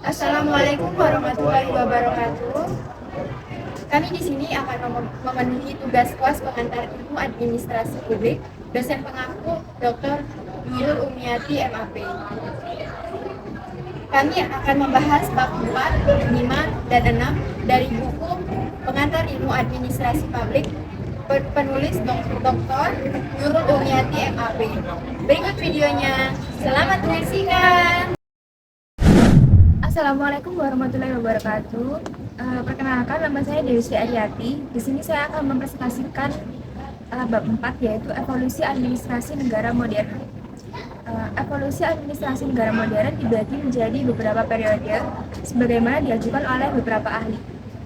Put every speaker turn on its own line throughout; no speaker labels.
Assalamualaikum warahmatullahi wabarakatuh. Kami di sini akan memenuhi tugas kelas pengantar ilmu administrasi publik, dosen pengaku Dr. Nurul Umiati MAP. Kami akan membahas bab 4, 5, dan 6 dari buku Pengantar Ilmu Administrasi Publik penulis Dr. Nurul Umiati MAP. Berikut videonya. Selamat menyaksikan.
Assalamualaikum warahmatullahi wabarakatuh. Perkenalkan, nama saya Dewi Sri Aryati. Di sini saya akan mempresentasikan bab 4, yaitu evolusi administrasi negara modern. Evolusi administrasi negara modern dibagi menjadi beberapa periode sebagaimana diajukan oleh beberapa ahli.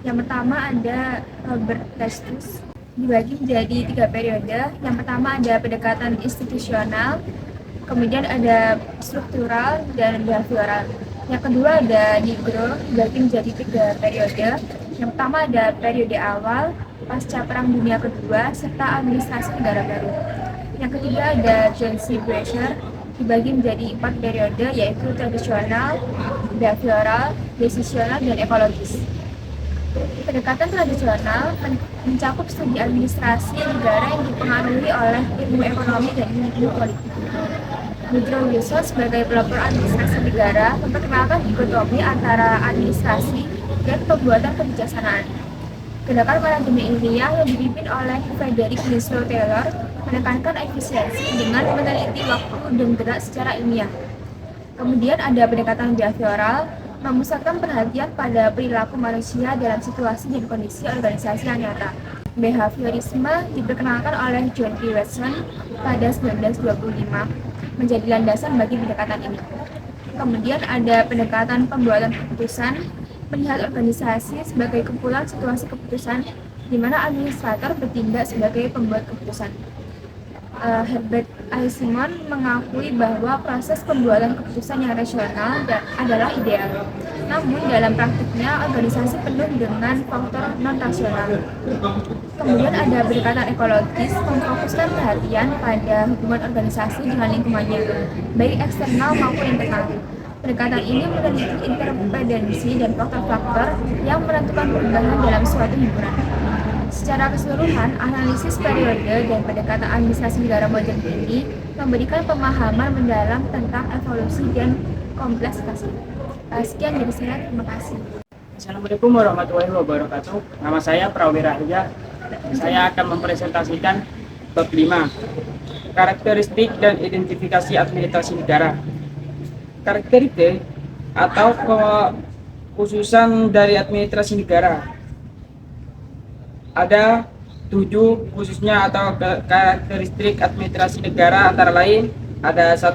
Yang pertama ada Robert Testus, dibagi menjadi 3 periode. Yang pertama ada pendekatan institusional, kemudian ada struktural dan behavioral. Yang kedua ada Nigro, dibagi menjadi 3 periode. Yang pertama ada periode awal, pasca Perang Dunia Kedua, serta administrasi negara baru. Yang ketiga ada John C. Brasher, dibagi menjadi 4 periode, yaitu tradisional, behavioral, decisional, dan ekologis. Pendekatan tradisional mencakup studi administrasi negara yang dipengaruhi oleh ilmu ekonomi dan ilmu politik. Woodrow Wilson sebagai pelopor administrasi negara memperkenalkan dikotomi antara administrasi dan pembuatan kebijaksanaan. Gerakan manajemen ilmiah yang dipimpin oleh Frederick Winslow Taylor menekankan efisiensi dengan meneliti waktu dan gerak secara ilmiah. Kemudian ada pendekatan behavioral, memusatkan perhatian pada perilaku manusia dalam situasi dan kondisi organisasi yang nyata. Behaviorisme diperkenalkan oleh John P. Watson pada 1925, menjadi landasan bagi pendekatan ini. Kemudian ada pendekatan pembuatan keputusan, melihat organisasi sebagai kumpulan situasi keputusan, di mana administrator bertindak sebagai pembuat keputusan. Herbert I. Simon mengakui bahwa proses pembuatan keputusan yang rasional adalah ideal. Namun dalam praktiknya organisasi penuh dengan faktor non-rasional. Kemudian ada pendekatan ekologis, memfokuskan perhatian pada hubungan organisasi dengan lingkungannya, baik eksternal maupun internal. Pendekatan ini meneliti interdependensi dan faktor-faktor yang menentukan perubahan dalam suatu himpunan. Secara keseluruhan, analisis periode dan pendekatan administrasi negara modern ini memberikan pemahaman mendalam tentang evolusi dan kompleksitas. Sekian dari saya, terima kasih.
Assalamualaikum warahmatullahi wabarakatuh. Nama saya Prawira Hija. Saya akan mempresentasikan bab 5, karakteristik dan identifikasi administrasi negara. Karakteristik atau kekhususan dari administrasi negara ada 7 khususnya atau karakteristik administrasi negara, antara lain ada 1,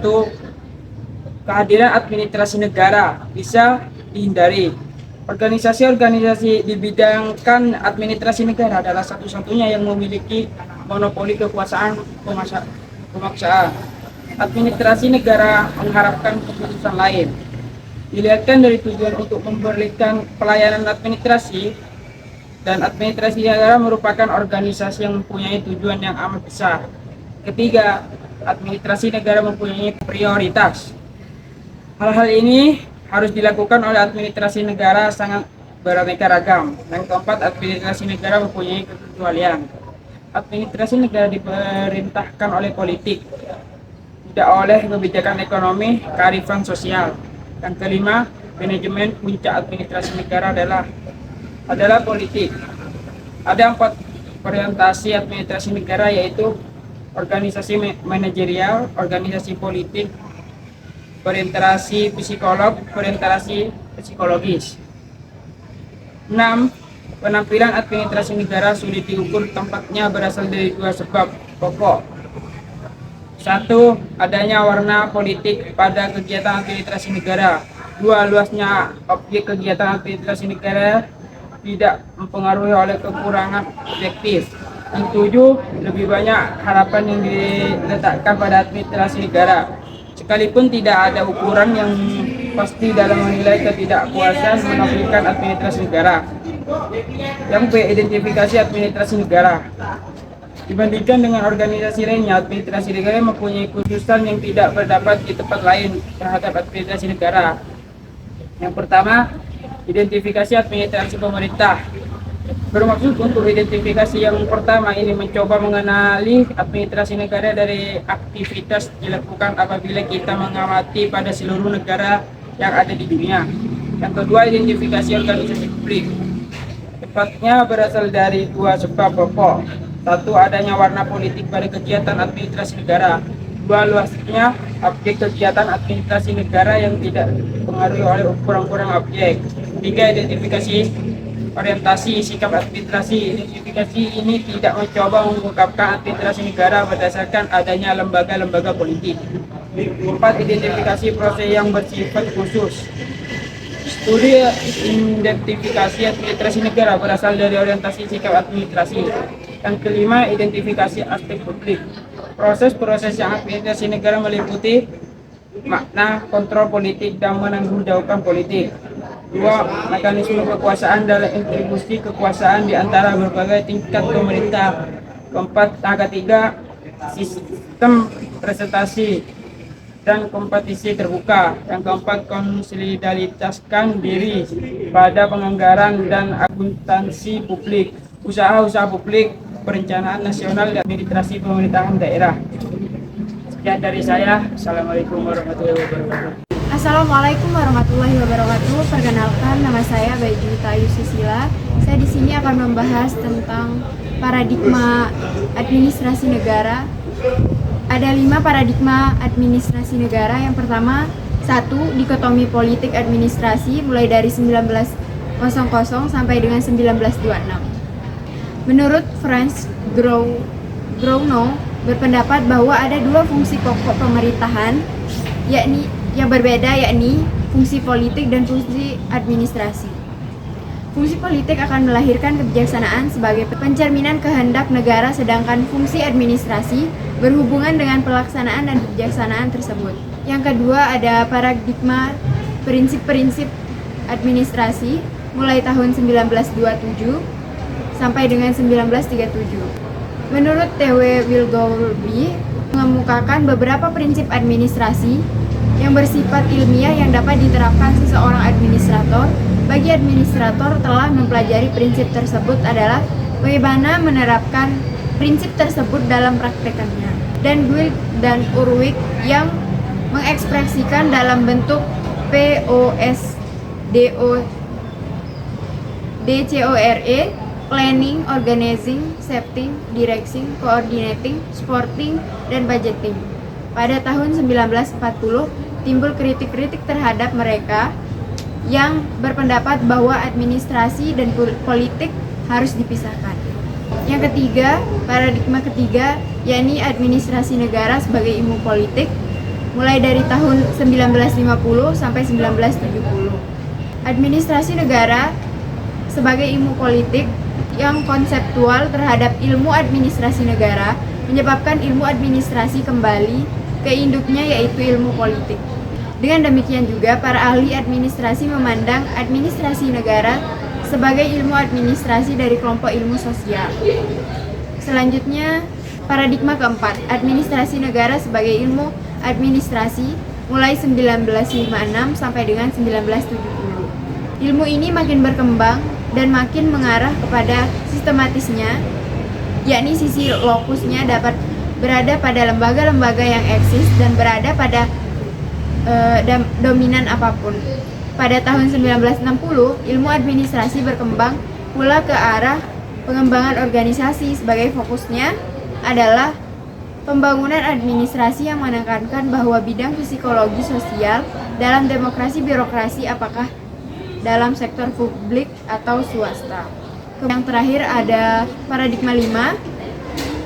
kehadiran administrasi negara bisa dihindari. Organisasi-organisasi di bidang administrasi negara adalah satu-satunya yang memiliki monopoli kekuasaan pemaksaan. Administrasi negara mengharapkan keputusan lain. Dilihatkan dari tujuan untuk memberikan pelayanan administrasi, dan administrasi negara merupakan organisasi yang mempunyai tujuan yang amat besar. Ketiga, administrasi negara mempunyai prioritas. Hal-hal ini harus dilakukan oleh administrasi negara sangat beraneka ragam. Yang keempat, administrasi negara mempunyai kekecualian. Administrasi negara diperintahkan oleh politik, tidak oleh kebijakan ekonomi, kearifan sosial. Yang kelima, manajemen puncak administrasi negara adalah politik. Ada 4 orientasi administrasi negara, yaitu organisasi manajerial, organisasi politik, orientasi psikolog, orientasi psikologis. 6. Penampilan administrasi negara sulit diukur, tempatnya berasal dari 2 sebab pokok. 1. Adanya warna politik pada kegiatan administrasi negara. 2. Luasnya objek kegiatan administrasi negara tidak mempengaruhi oleh kekurangan objektif. Yang 7. Lebih banyak harapan yang diletakkan pada administrasi negara, sekalipun tidak ada ukuran yang pasti dalam menilai ketidakpuasan menampilkan administrasi negara. Yang B. Identifikasi administrasi negara. Dibandingkan dengan organisasi lainnya, administrasi negara mempunyai khususan yang tidak terdapat di tempat lain terhadap administrasi negara. Yang pertama, identifikasi administrasi pemerintah. Bermaksud untuk identifikasi yang pertama ini mencoba mengenali administrasi negara dari aktivitas dilakukan apabila kita mengamati pada seluruh negara yang ada di dunia. Yang kedua, identifikasi organisasi publik. Tepatnya berasal dari dua sebab pokok. Satu, adanya warna politik pada kegiatan administrasi negara. Dua, luasnya objek kegiatan administrasi negara yang tidak dipengaruhi oleh ukuran-ukuran objek. Tiga, identifikasi orientasi sikap administrasi. Identifikasi ini tidak mencoba mengungkapkan administrasi negara berdasarkan adanya lembaga-lembaga politik. Empat, identifikasi proses yang bersifat khusus. Studi identifikasi administrasi negara berasal dari orientasi sikap administrasi. Yang kelima, identifikasi aspek publik. Proses-proses yang administrasi negara meliputi makna kontrol politik dan menanggungjawabkan politik. Dua, mekanisme kekuasaan dalam distribusi kekuasaan di antara berbagai tingkat pemerintah. Keempat, ketiga, sistem presentasi dan kompetisi terbuka. Yang keempat, konsolidasikan diri pada penganggaran dan akuntansi publik, usaha-usaha publik, perencanaan nasional dan administrasi pemerintahan daerah. Sekian dari saya. Assalamualaikum warahmatullahi wabarakatuh.
Assalamualaikum warahmatullahi wabarakatuh. Perkenalkan, nama saya Bayu Tayu Susila. Saya di sini akan membahas tentang paradigma administrasi negara. Ada 5 paradigma administrasi negara. Yang pertama, 1. Dikotomi politik administrasi mulai dari 1900 sampai dengan 1926. Menurut Franz Grouno berpendapat bahwa ada 2 fungsi pokok pemerintahan yang berbeda, yakni fungsi politik dan fungsi administrasi. Fungsi politik akan melahirkan kebijaksanaan sebagai pencerminan kehendak negara, sedangkan fungsi administrasi berhubungan dengan pelaksanaan dan kebijaksanaan tersebut. Yang kedua, ada paradigma prinsip-prinsip administrasi mulai tahun 1927 sampai dengan 1937. Menurut T.W. Wilgolby mengemukakan beberapa prinsip administrasi yang bersifat ilmiah yang dapat diterapkan seseorang administrator. Bagi administrator telah mempelajari prinsip tersebut adalah bagaimana menerapkan prinsip tersebut dalam praktekannya. Dan Dweck dan Urwijk yang mengekspresikan dalam bentuk POSDCORE, planning, organizing, setting, directing, coordinating, supporting, dan budgeting. Pada tahun 1940, timbul kritik-kritik terhadap mereka yang berpendapat bahwa administrasi dan politik harus dipisahkan. Yang ketiga, paradigma ketiga, yakni administrasi negara sebagai ilmu politik, mulai dari tahun 1950 sampai 1970. Administrasi negara sebagai ilmu politik yang konseptual terhadap ilmu administrasi negara menyebabkan ilmu administrasi kembali ke induknya, yaitu ilmu politik. Dengan demikian juga para ahli administrasi memandang administrasi negara sebagai ilmu administrasi dari kelompok ilmu sosial. Selanjutnya, paradigma keempat, administrasi negara sebagai ilmu administrasi mulai 1956 sampai dengan 1970. Ilmu ini makin berkembang dan makin mengarah kepada sistematisnya, yakni sisi lokusnya dapat berada pada lembaga-lembaga yang eksis dan berada pada dominan apapun. Pada tahun 1960, ilmu administrasi berkembang pula ke arah pengembangan organisasi. Sebagai fokusnya adalah pembangunan administrasi yang menekankan bahwa bidang psikologi sosial dalam demokrasi birokrasi, apakah dalam sektor publik atau swasta. Yang terakhir ada paradigma 5,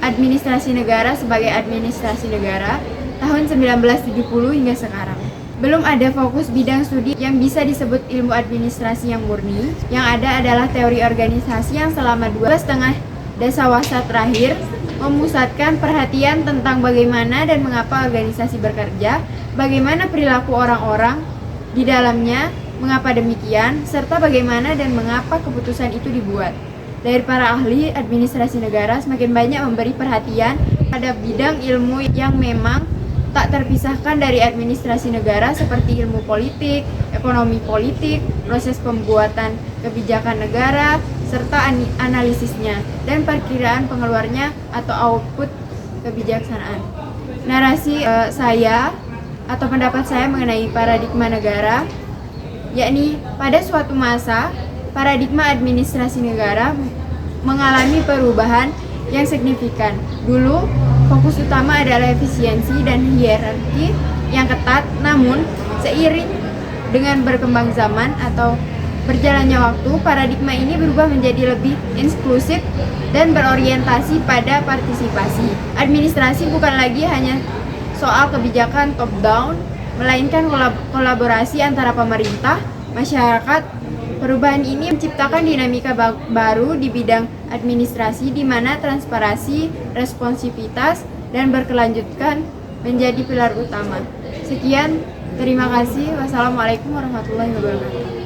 administrasi negara sebagai administrasi negara tahun 1970 hingga sekarang. Belum ada fokus bidang studi yang bisa disebut ilmu administrasi yang murni. Yang ada adalah teori organisasi yang selama 2,5 dasawasa terakhir memusatkan perhatian tentang bagaimana dan mengapa organisasi bekerja, bagaimana perilaku orang-orang di dalamnya, mengapa demikian, serta bagaimana dan mengapa keputusan itu dibuat. dari para ahli administrasi negara semakin banyak memberi perhatian pada bidang ilmu yang memang tak terpisahkan dari administrasi negara seperti ilmu politik, ekonomi politik, proses pembuatan kebijakan negara, serta analisisnya dan perkiraan pengeluarnya atau output kebijaksanaan. Narasi saya atau pendapat saya mengenai paradigma negara, yakni pada suatu masa paradigma administrasi negara mengalami perubahan yang signifikan. Dulu, fokus utama adalah efisiensi dan hierarki yang ketat, namun seiring dengan berkembang zaman atau berjalannya waktu, paradigma ini berubah menjadi lebih inklusif dan berorientasi pada partisipasi. Administrasi bukan lagi hanya soal kebijakan top-down, melainkan kolaborasi antara pemerintah, masyarakat. Perubahan ini menciptakan dinamika baru di bidang administrasi di mana transparansi, responsivitas, dan berkelanjutan menjadi pilar utama. Sekian, terima kasih. Wassalamualaikum warahmatullahi wabarakatuh.